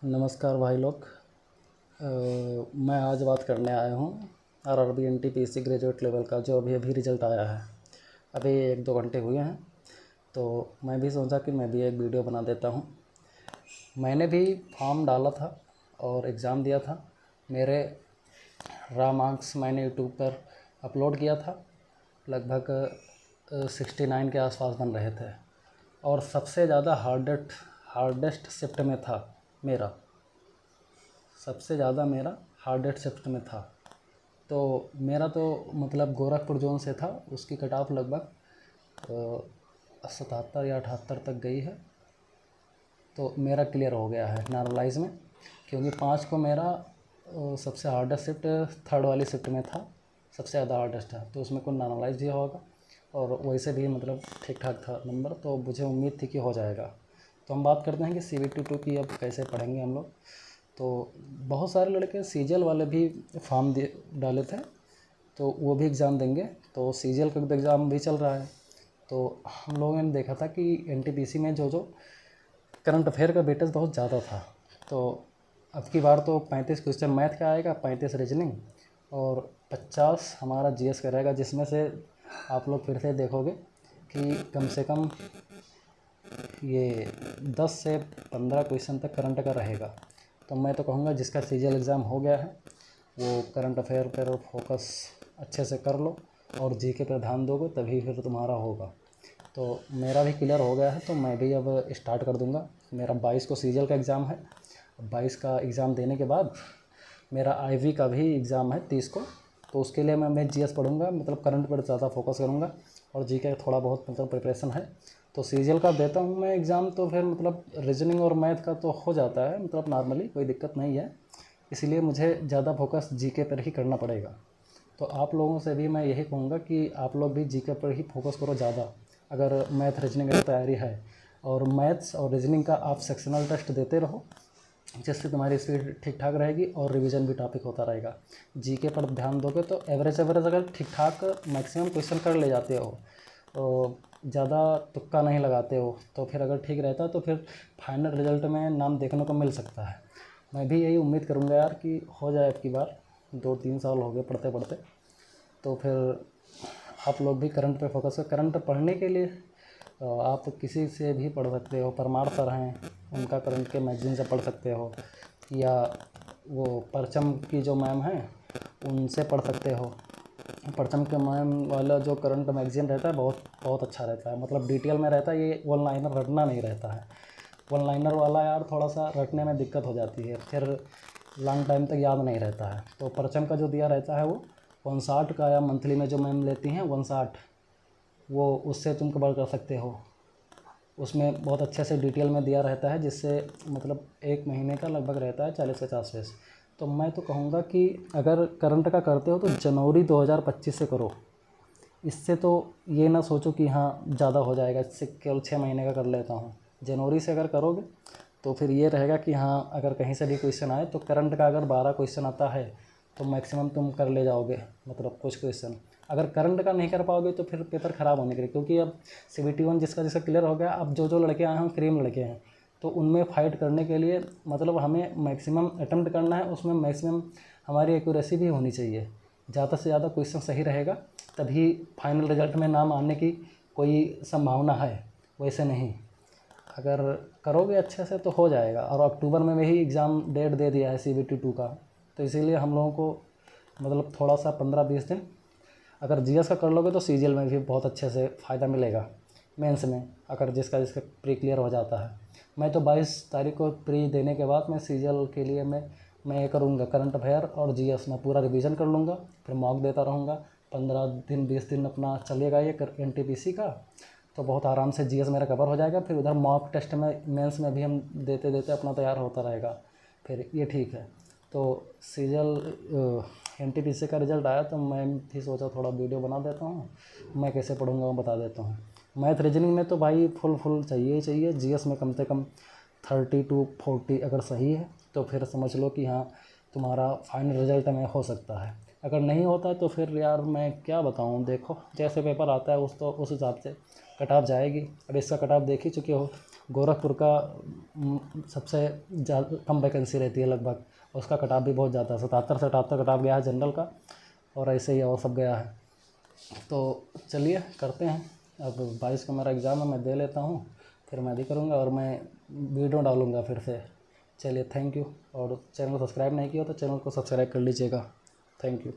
नमस्कार भाई लोग। मैं आज बात करने आया हूँ आरआरबी एनटीपीसी ग्रेजुएट लेवल का, जो अभी अभी रिज़ल्ट आया है। अभी 1-2 घंटे हुए हैं, तो मैं भी सोचा कि मैं भी एक वीडियो बना देता हूँ। मैंने भी फॉर्म डाला था और एग्ज़ाम दिया था। मेरे रॉ मार्क्स मैंने यूट्यूब पर अपलोड किया था। लगभग 69 के आसपास बन रहे थे, और सबसे ज़्यादा हार्डेस्ट शिफ्ट में था मेरा। सबसे ज़्यादा मेरा हार्डेस्ट शिफ्ट में था। तो मेरा तो मतलब गोरखपुर जोन से था, उसकी कट ऑफ लगभग 77 या 78 तक गई है। तो मेरा क्लियर हो गया है नॉर्मलाइज में, क्योंकि 5 को मेरा सबसे हार्डेस्ट शिफ्ट थर्ड वाली शिफ्ट में था, सबसे ज़्यादा हार्डेस्ट है। तो उसमें कोई नॉर्मलाइज भी होगा, और वैसे भी मतलब ठीक ठाक था नंबर, तो मुझे उम्मीद थी कि हो जाएगा। तो हम बात करते हैं कि CBT 2 की अब कैसे पढ़ेंगे हम लोग। तो बहुत सारे लड़के सीजीएल वाले भी फॉर्म डाले थे, तो वो भी एग्ज़ाम देंगे। तो सीजीएल का एग्ज़ाम भी चल रहा है। तो हम लोगों ने देखा था कि एनटीपीसी में जो करंट अफेयर का वेटेज बहुत ज़्यादा था। तो अब की बार तो 35 क्वेश्चन मैथ का आएगा, 35 रीजनिंग, और 50 हमारा जीएस का रहेगा, जिसमें से आप लोग फिर से देखोगे कि कम से कम ये 10 से 15 क्वेश्चन तक करंट का रहेगा। तो मैं तो कहूँगा जिसका सीजीएल एग्ज़ाम हो गया है वो करंट अफेयर पर फोकस अच्छे से कर लो, और जीके पर ध्यान दोगे तभी फिर तुम्हारा होगा। तो मेरा भी क्लियर हो गया है, तो मैं भी अब स्टार्ट कर दूँगा। मेरा 22 को सीजीएल का एग्ज़ाम है। 22 का एग्ज़ाम देने के बाद मेरा आईवी का भी एग्ज़ाम है 30 को। तो उसके लिए मैं जीएस पढ़ूँगा, मतलब करंट पर ज़्यादा फोकस करूँगा, और जीके का थोड़ा बहुत मतलब प्रिपरेशन है। तो सीजीएल का देता हूँ मैं एग्ज़ाम, तो फिर मतलब रीजनिंग और मैथ का तो हो जाता है, मतलब नॉर्मली कोई दिक्कत नहीं है। इसलिए मुझे ज़्यादा फोकस जीके पर ही करना पड़ेगा। तो आप लोगों से भी मैं यही कहूँगा कि आप लोग भी जीके पर ही फोकस करो ज़्यादा, अगर मैथ रीजनिंग की तैयारी है। और मैथ्स और रीजनिंग का आप सेक्शनल टेस्ट देते रहो, जिससे तुम्हारी स्पीड ठीक ठाक रहेगी और रिवीजन भी टॉपिक होता रहेगा। जीके पर ध्यान दोगे तो एवरेज अगर ठीक ठाक मैक्सिमम क्वेश्चन कर ले जाते हो, तो ज़्यादा तुक्का नहीं लगाते हो, तो फिर अगर ठीक रहता है तो फिर फाइनल रिजल्ट में नाम देखने को मिल सकता है। मैं भी यही उम्मीद करूँगा यार कि हो जाए अब की बार। 2-3 साल हो गए पढ़ते पढ़ते। तो फिर आप लोग भी करंट पे फोकस करें। करंट पढ़ने के लिए आप किसी से भी पढ़ सकते हो। परमार सर हैं, उनका करंट के मैगज़ीन से पढ़ सकते हो, या वो परचम की जो मैम हैं उनसे पढ़ सकते हो। परचम के मैम वाला जो करंट मैगज़ीन रहता है बहुत बहुत अच्छा रहता है, मतलब डिटेल में रहता है। ये वन लाइनर रटना नहीं रहता है। वन लाइनर वाला यार थोड़ा सा रटने में दिक्कत हो जाती है, फिर लॉन्ग टाइम तक याद नहीं रहता है। तो परचम का जो दिया रहता है वो 160 का, या मंथली में जो मैम लेती हैं 160, वो उससे तुम कवर कर सकते हो। उसमें बहुत अच्छे से डिटेल में दिया रहता है, जिससे मतलब 1 महीने का लगभग रहता है 40-50 पेज। तो मैं तो कहूँगा कि अगर करंट का करते हो तो जनवरी 2025 से करो। इससे तो ये ना सोचो कि हाँ ज़्यादा हो जाएगा, इससे केवल 6 महीने का कर लेता हूँ। जनवरी से अगर करोगे तो फिर ये रहेगा कि हाँ अगर कहीं से भी क्वेश्चन आए तो करंट का अगर 12 क्वेश्चन आता है तो मैक्सिमम तुम कर ले जाओगे, मतलब कुछ क्वेश्चन। अगर करंट का नहीं कर पाओगे तो फिर पेपर ख़राब होने के लिए, क्योंकि अब CBT 1 जिसका जिसका क्लियर हो गया, अब जो जो लड़के आए हैं क्रीम लड़के हैं, तो उनमें फ़ाइट करने के लिए मतलब हमें मैक्सिमम अटेम्प्ट करना है। उसमें मैक्सिमम हमारी एक्यूरेसी भी होनी चाहिए। ज़्यादा से ज़्यादा क्वेश्चन सही रहेगा तभी फाइनल रिजल्ट में नाम आने की कोई संभावना है, वैसे नहीं। अगर करोगे अच्छे से तो हो जाएगा। और अक्टूबर में वही एग्ज़ाम डेट दे दिया है CBT 2 का, तो इसीलिए हम लोगों को मतलब थोड़ा सा 15-20 दिन अगर जीएस का कर लोगे तो सीजीएल में भी बहुत अच्छे से फ़ायदा मिलेगा। मेंस में अगर जिसका जिसका प्री क्लियर हो जाता है। मैं तो 22 तारीख को प्री देने के बाद मैं सीजीएल के लिए मैं ये करूँगा, करंट अफेयर और जीएस में पूरा रिवीजन कर लूँगा, फिर मॉक देता रहूँगा। 15 दिन 20 दिन अपना चलेगा ये एनटीपीसी का, तो बहुत आराम से जीएस मेरा कवर हो जाएगा। फिर उधर मॉक टेस्ट में मेंस में भी हम देते देते अपना तैयार होता रहेगा, फिर ये ठीक है। तो सीजीएल एनटीपीसी का रिज़ल्ट आया तो मैं भी सोचा थोड़ा वीडियो बना देता हूँ, मैं कैसे पढ़ूँगा वो बता देता हूँ। मैथ रीजनिंग में तो भाई फुल चाहिए ही चाहिए। जीएस में कम से कम 30-40 अगर सही है तो फिर समझ लो कि हाँ तुम्हारा फाइनल रिजल्ट में हो सकता है। अगर नहीं होता तो फिर यार मैं क्या बताऊँ, देखो जैसे पेपर आता है उस हिसाब से कट ऑफ जाएगी। अब इसका कट ऑफ देख ही चुके हो, गोरखपुर का सबसे ज़्यादा कम वैकेंसी रहती है लगभग, उसका कट ऑफ भी बहुत ज़्यादा है, 77 से 78 कट ऑफ गया है जनरल का, और ऐसे ही और सब गया है। तो चलिए करते हैं। अब 22 को मेरा एग्ज़ाम है, मैं दे लेता हूँ, फिर मैं भी करूँगा और मैं वीडियो डालूँगा फिर से। चलिए थैंक यू, और चैनल को सब्सक्राइब नहीं किया तो चैनल को सब्सक्राइब कर लीजिएगा। Thank you.